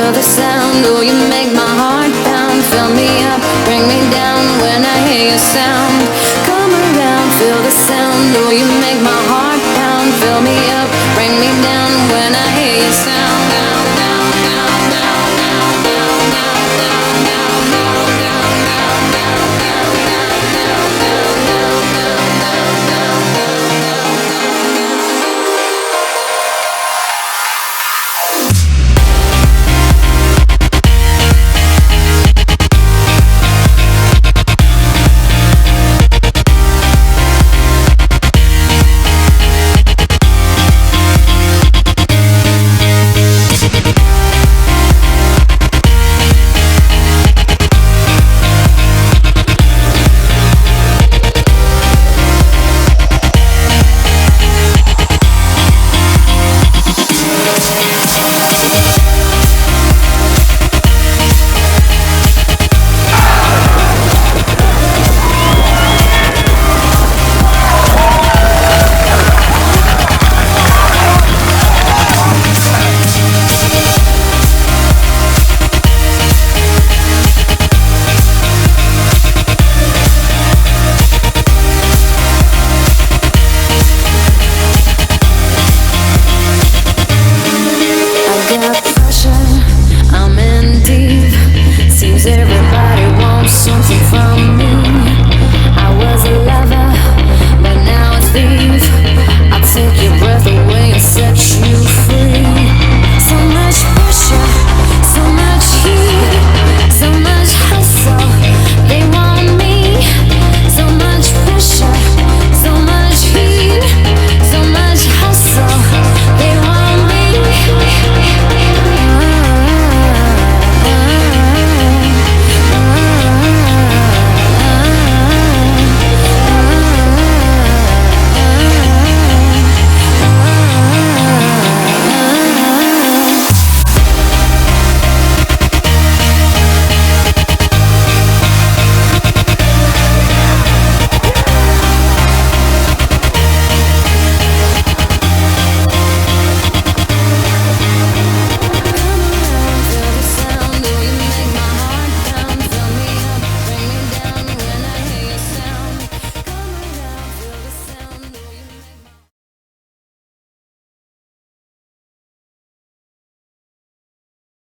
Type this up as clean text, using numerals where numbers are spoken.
feel the sound. Oh, you make my heart pound. Fill me up, bring me down when I hear your sound. Come around, feel the sound. Oh, you make my heart pound. Fill me up, bring me down when I hear your sound. Down, down, down, down, down, down, down, down, down, down, down, down, down, down, down, down, down, down, down, down,